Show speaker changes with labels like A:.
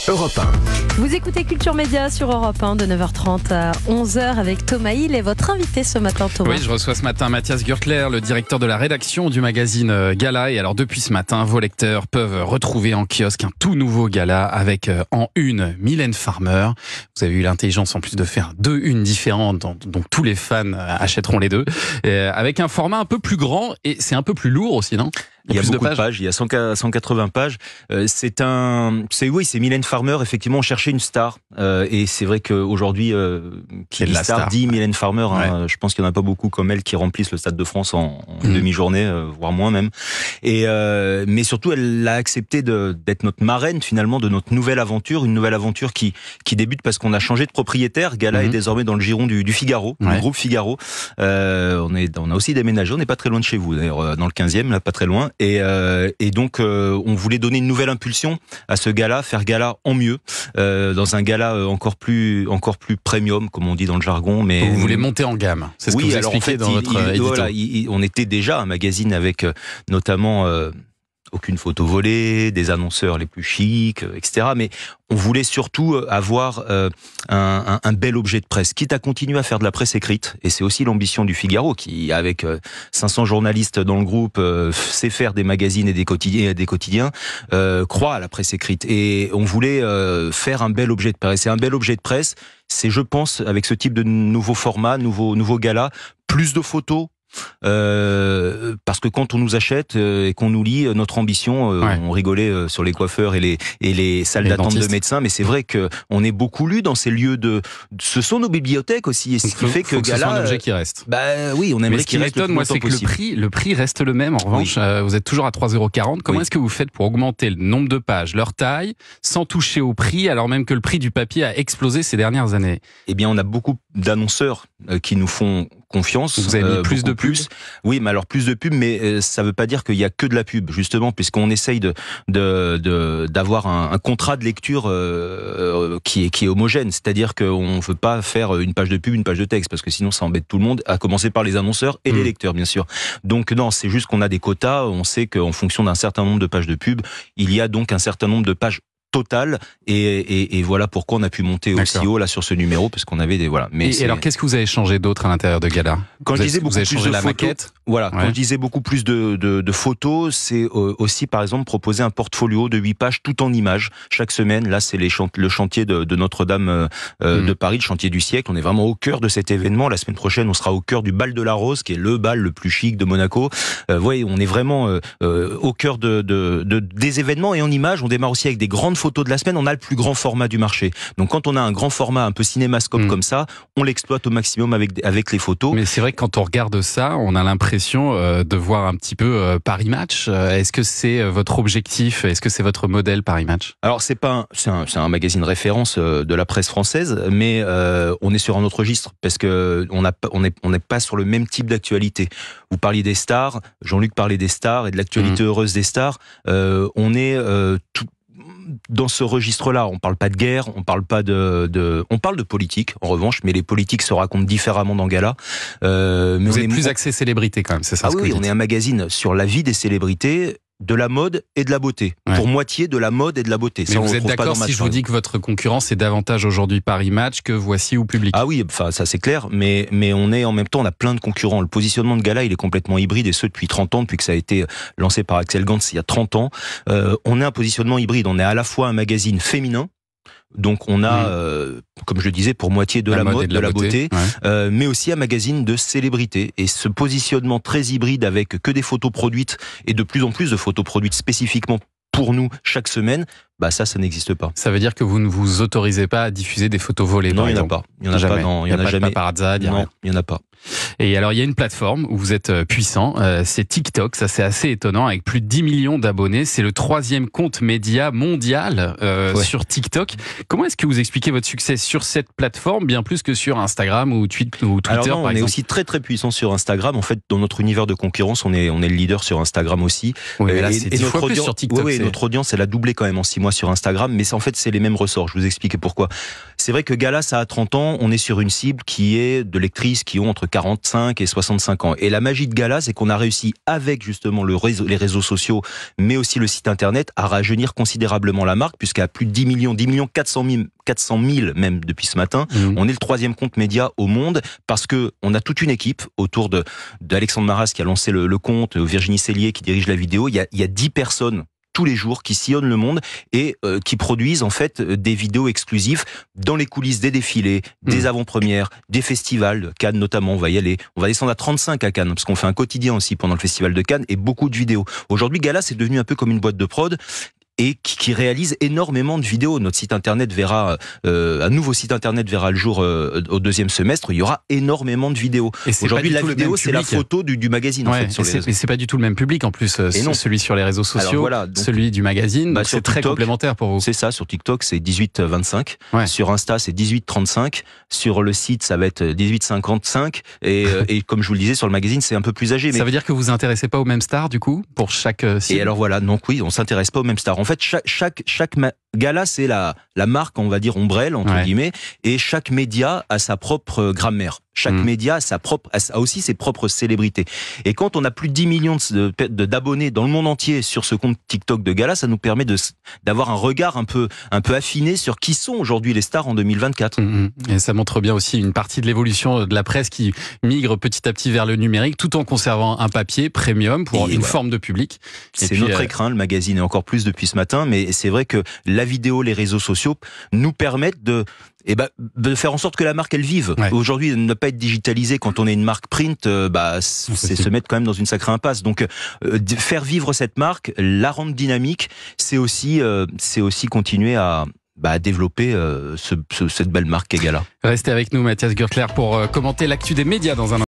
A: Europe 1.
B: Vous écoutez Culture Média sur Europe 1 de 9h30 à 11h avec Thomas Hill et votre invité ce matin, Thomas.
C: Oui, je reçois ce matin Mathias Gürtler, le directeur de la rédaction du magazine Gala. Et alors depuis ce matin, vos lecteurs peuvent retrouver en kiosque un tout nouveau Gala avec en une Mylène Farmer. Vous avez eu l'intelligence en plus de faire 2 unes différentes, donc tous les fans achèteront les 2. Avec un format un peu plus grand et c'est un peu plus lourd aussi, non ?
D: Il y a beaucoup de pages, il y a 180 pages. C'est Mylène Farmer. Effectivement, on cherchait une star. Et c'est vrai qu'aujourd'hui, qui dit star dit Mylène Farmer. Hein, je pense qu'il n'y en a pas beaucoup comme elle qui remplissent le Stade de France en demi-journée, voire moins même. Et mais surtout, elle a accepté d'être notre marraine finalement de notre nouvelle aventure. Une nouvelle aventure qui débute parce qu'on a changé de propriétaire. Gala est désormais dans le giron du Figaro, du groupe Figaro. On a aussi déménagé. On n'est pas très loin de chez vous, d'ailleurs, dans le 15e, là, pas très loin. Et donc on voulait donner une nouvelle impulsion à ce gala, faire gala en mieux, dans un gala encore plus premium, comme on dit dans le jargon. Mais
C: vous voulez monter en gamme, c'est ce que vous expliquez dans votre édito.
D: Voilà, on était déjà un magazine avec notamment aucune photo volée, des annonceurs les plus chics, etc. Mais on voulait surtout avoir un bel objet de presse, quitte à continuer à faire de la presse écrite. Et c'est aussi l'ambition du Figaro, qui, avec 500 journalistes dans le groupe, sait faire des magazines et des quotidiens, croit à la presse écrite. Et on voulait faire un bel objet de presse. Et un bel objet de presse, c'est, je pense, avec ce type de nouveau format, nouveau gala, plus de photos. Parce que quand on nous achète et qu'on nous lit, notre ambition, on rigolait sur les coiffeurs et les salles d'attente de médecins, mais c'est vrai que on est beaucoup lu dans ces lieux ce sont nos bibliothèques aussi, et ce qui fait que
C: Gala, ce soit un objet qui reste.
D: Bah oui, on aimerait qu'il reste le plus longtemps possible.
C: Que le prix reste le même. En revanche, vous êtes toujours à 3,40 €. Comment est-ce que vous faites pour augmenter le nombre de pages, leur taille, sans toucher au prix, alors même que le prix du papier a explosé ces dernières années?
D: Eh bien, on a beaucoup d'annonceurs qui nous font confiance.
C: Vous avez mis plus de pubs?
D: Oui, mais alors plus de pubs, mais ça veut pas dire qu'il y a que de la pub, justement, puisqu'on essaye d'avoir un contrat de lecture qui est homogène. C'est-à-dire qu'on veut pas faire une page de pub, une page de texte, parce que sinon ça embête tout le monde, à commencer par les annonceurs et les lecteurs, bien sûr. Donc non, c'est juste qu'on a des quotas. On sait qu'en fonction d'un certain nombre de pages de pub, il y a donc un certain nombre de pages total, et voilà pourquoi on a pu monter aussi haut là sur ce numéro, parce qu'on avait des Mais
C: et alors qu'est-ce que vous avez changé d'autre à l'intérieur de Gala?
D: Quand je disais beaucoup plus de
C: la
D: photos,
C: maquette,
D: quand je disais beaucoup plus de photos, c'est aussi par exemple proposer un portfolio de 8 pages tout en images chaque semaine. Là, c'est le chantier de Notre-Dame de Paris, le chantier du siècle. On est vraiment au cœur de cet événement. La semaine prochaine, on sera au cœur du bal de la Rose, qui est le bal le plus chic de Monaco. Ouais, on est vraiment au cœur des événements, et en images. On démarre aussi avec des grandes photos de la semaine. On a le plus grand format du marché. Donc quand on a un grand format un peu cinémascope comme ça, on l'exploite au maximum avec les photos.
C: Mais c'est vrai que quand on regarde ça, on a l'impression de voir un petit peu Paris Match. Est-ce que c'est votre objectif? Est-ce que c'est votre modèle Paris Match?
D: Alors c'est un magazine référence de la presse française, mais on est sur un autre registre, parce que on n'est pas sur le même type d'actualité. Vous parliez des stars, Jean-Luc parlait des stars et de l'actualité heureuse des stars. On est tout dans ce registre-là. On parle pas de guerre, on parle pas on parle de politique, en revanche, mais les politiques se racontent différemment dans Gala.
C: Mais vous êtes plus axé célébrité quand même, c'est ça?
D: Ah oui, on est un magazine sur la vie des célébrités, de la mode et de la beauté. Pour moitié de la mode et de la beauté.
C: Mais vous êtes d'accord si je vous dis que votre concurrence est davantage aujourd'hui Paris Match que Voici ou Public? Ah
D: oui, enfin ça c'est clair, mais on est en même temps, on a plein de concurrents. Le positionnement de Gala, il est complètement hybride, et ce depuis 30 ans, depuis que ça a été lancé par Axel Gantz il y a 30 ans. On a un positionnement hybride, on est à la fois un magazine féminin, donc on a, comme je le disais, pour moitié de la mode, de la beauté, mais aussi un magazine de célébrité. Et ce positionnement très hybride, avec que des photos produites, et de plus en plus de photos produites spécifiquement pour nous chaque semaine, ça n'existe pas.
C: Ça veut dire que vous ne vous autorisez pas à diffuser des photos volées?
D: Non, il n'y en a pas. Il n'y en a jamais.
C: Il n'y en a jamais. Non,
D: il n'y en a pas.
C: Et alors, il y a une plateforme où vous êtes puissant, c'est TikTok. Ça, c'est assez étonnant, avec plus de 10 millions d'abonnés. C'est le 3e compte média mondial sur TikTok. Comment est-ce que vous expliquez votre succès sur cette plateforme, bien plus que sur Instagram ou Twitter,
D: alors non,
C: par exemple?
D: On est aussi très très puissant sur Instagram. En fait, dans notre univers de concurrence, on est le leader sur Instagram aussi.
C: Oui, mais là, c'est 10 fois plus sur TikTok.
D: Oui, notre audience, elle a doublé quand même en 6 mois sur Instagram, mais en fait, c'est les mêmes ressorts. Je vous explique pourquoi. C'est vrai que Gala, ça a 30 ans. On est sur une cible qui est de lectrices qui ont entre 45 et 65 ans. Et la magie de Gala, c'est qu'on a réussi avec justement les réseaux sociaux, mais aussi le site internet, à rajeunir considérablement la marque, puisqu'à plus de 10 millions 400 000 même depuis ce matin. On est le 3e compte média au monde, parce que on a toute une équipe autour d'Alexandre Maras qui a lancé le compte, Virginie Cellier qui dirige la vidéo. Il y a 10 personnes tous les jours qui sillonnent le monde et qui produisent en fait des vidéos exclusives dans les coulisses des défilés, des avant-premières, des festivals. Cannes notamment, on va y aller. On va descendre à 35 à Cannes parce qu'on fait un quotidien aussi pendant le festival de Cannes et beaucoup de vidéos. Aujourd'hui, Gala, c'est devenu un peu comme une boîte de prod et qui réalise énormément de vidéos. Notre site internet verra, un nouveau site internet verra le jour au 2e semestre. Il y aura énormément de vidéos. Aujourd'hui, la vidéo, c'est la photo du magazine.
C: Ouais,
D: en fait, sur les réseaux.
C: Mais c'est pas du tout le même public en plus. Celui sur les réseaux sociaux, voilà, donc, celui du magazine. Donc c'est très TikTok, complémentaire pour vous.
D: C'est ça. Sur TikTok, c'est 18-25. Ouais. Sur Insta, c'est 18-35. Sur le site, ça va être 18-55. Et comme je vous le disais, sur le magazine, c'est un peu plus âgé.
C: Ça veut dire que vous vous intéressez pas aux mêmes stars du coup pour chaque cible.
D: Et alors voilà, donc oui, on s'intéresse pas aux mêmes stars. En fait, chaque Gala, c'est la marque, on va dire, ombrelle, entre guillemets, et chaque média a sa propre grammaire. Chaque média a aussi ses propres célébrités. Et quand on a plus de 10 millions d'abonnés dans le monde entier sur ce compte TikTok de Gala, ça nous permet d'avoir un regard un peu affiné sur qui sont aujourd'hui les stars en 2024.
C: Et ça montre bien aussi une partie de l'évolution de la presse qui migre petit à petit vers le numérique, tout en conservant un papier premium pour une forme de public.
D: C'est notre écrin, le magazine, et encore plus depuis ce matin, mais c'est vrai que la vidéo, les réseaux sociaux nous permettent de faire en sorte que la marque elle vive. Ouais. Aujourd'hui, ne pas être digitalisé quand on est une marque print, c'est se mettre quand même dans une sacrée impasse. Donc faire vivre cette marque, la rendre dynamique, c'est aussi continuer à développer cette belle marque qu'est Gala.
C: Restez avec nous, Mathias Gürtler, pour commenter l'actu des médias dans un